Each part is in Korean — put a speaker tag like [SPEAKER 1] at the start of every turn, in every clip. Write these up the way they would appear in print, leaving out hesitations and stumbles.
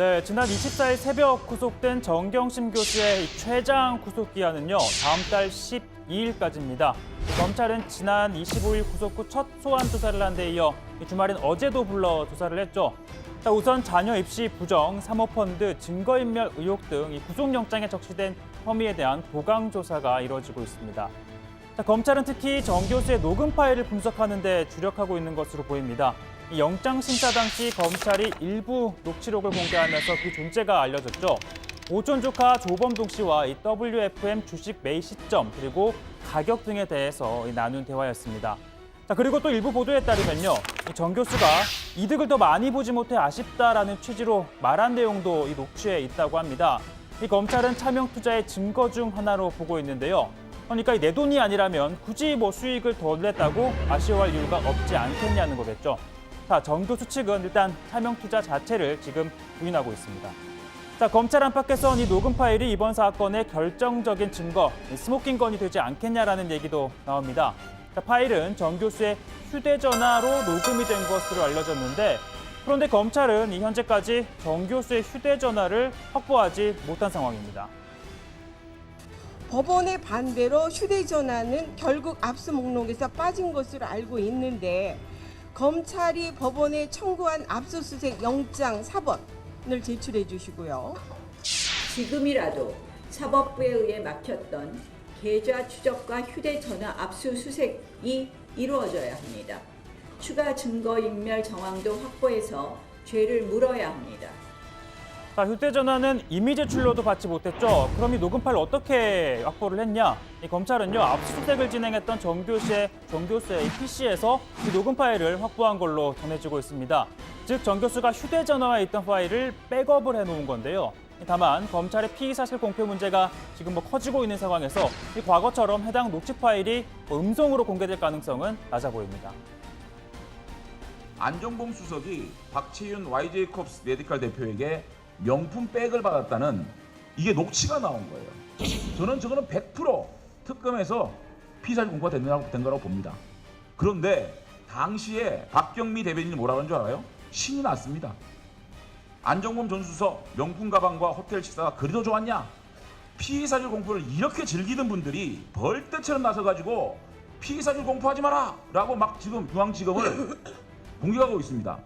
[SPEAKER 1] 네, 지난 24일 새벽 구속된 정경심 교수의 최장 구속기한은요, 다음 달 12일까지입니다. 검찰은 지난 25일 구속 후 첫 소환 조사를 한 데 이어 주말엔 어제도 불러 조사를 했죠. 우선 자녀 입시 부정, 사모펀드, 증거인멸 의혹 등 구속영장에 적시된 혐의에 대한 보강 조사가 이루어지고 있습니다. 검찰은 특히 정 교수의 녹음 파일을 분석하는 데 주력하고 있는 것으로 보입니다. 영장 심사 당시 검찰이 일부 녹취록을 공개하면서 그 존재가 알려졌죠. 오촌 조카 조범동 씨와 이 WFM 주식 매입 시점 그리고 가격 등에 대해서 나눈 대화였습니다. 그리고 또 일부 보도에 따르면요, 정 교수가 이득을 더 많이 보지 못해 아쉽다라는 취지로 말한 내용도 이 녹취에 있다고 합니다. 이 검찰은 차명 투자의 증거 중 하나로 보고 있는데요. 그러니까 내 돈이 아니라면 굳이 수익을 더 냈다고 아쉬워할 이유가 없지 않겠냐는 거겠죠. 정 교수 측은 일단 차명 투자 자체를 지금 부인하고 있습니다. 검찰 안팎에선 이 녹음 파일이 이번 사건의 결정적인 증거, 스모킹건이 되지 않겠냐라는 얘기도 나옵니다. 파일은 정 교수의 휴대전화로 녹음이 된 것으로 알려졌는데, 그런데 검찰은 현재까지 정 교수의 휴대전화를 확보하지 못한 상황입니다.
[SPEAKER 2] 법원의 반대로 휴대전화는 결국 압수 목록에서 빠진 것으로 알고 있는데, 검찰이 법원에 청구한 압수수색 영장 사본을 제출해 주시고요.
[SPEAKER 3] 지금이라도 사법부에 의해 막혔던 계좌 추적과 휴대전화 압수수색이 이루어져야 합니다. 추가 증거인멸 정황도 확보해서 죄를 물어야 합니다.
[SPEAKER 1] 휴대전화는 이미 제출로도 받지 못했죠. 그럼 이 녹음 파일 어떻게 확보를 했냐? 이 검찰은요, 압수수색을 진행했던 정 교수의 PC에서 이 녹음 파일을 확보한 걸로 전해지고 있습니다. 즉, 정 교수가 휴대전화에 있던 파일을 백업을 해놓은 건데요. 다만 검찰의 피의사실 공표 문제가 지금 커지고 있는 상황에서 이 과거처럼 해당 녹취 파일이 음성으로 공개될 가능성은 낮아 보입니다.
[SPEAKER 4] 안종범 수석이 박채윤 YJ콥스 메디칼 대표에게 명품 백을 받았다는 이게 녹취가 나온 거예요. 저는 저거는 100% 특검에서 피의사실 공표가 된 거라고 봅니다. 그런데 당시에 박경미 대변인이 뭐라고 하는 줄 알아요? 신이 났습니다. 안종범 전 수석 명품 가방과 호텔 식사가 그리도 좋았냐? 피의사실 공표를 이렇게 즐기던 분들이 벌떼처럼 나서가지고 피의사실 공표하지 마라! 라고 막 지금 중앙지검을 공격하고 있습니다.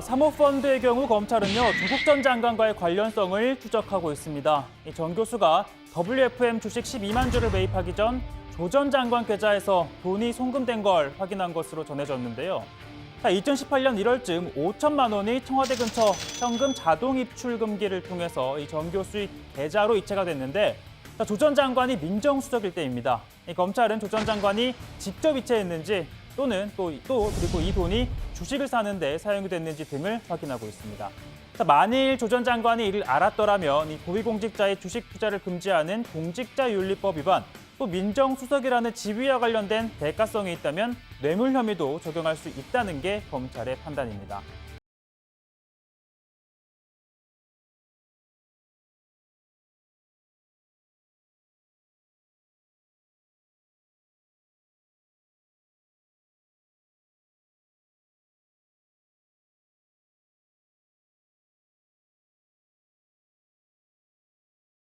[SPEAKER 1] 사모펀드의 경우 검찰은요, 조국 전 장관과의 관련성을 추적하고 있습니다. 정 교수가 WFM 주식 12만 주를 매입하기 전 조 전 장관 계좌에서 돈이 송금된 걸 확인한 것으로 전해졌는데요. 2018년 1월쯤 5천만 원이 청와대 근처 현금 자동 입출 금기를 통해서 이 정 교수의 계좌로 이체가 됐는데, 조 전 장관이 민정수석일 때입니다. 검찰은 조 전 장관이 직접 이체했는지 또는 그리고 이 돈이 주식을 사는 데 사용이 됐는지 등을 확인하고 있습니다. 만일 조 전 장관이 이를 알았더라면 이 고위공직자의 주식 투자를 금지하는 공직자윤리법 위반, 또 민정수석이라는 지위와 관련된 대가성이 있다면 뇌물 혐의도 적용할 수 있다는 게 검찰의 판단입니다.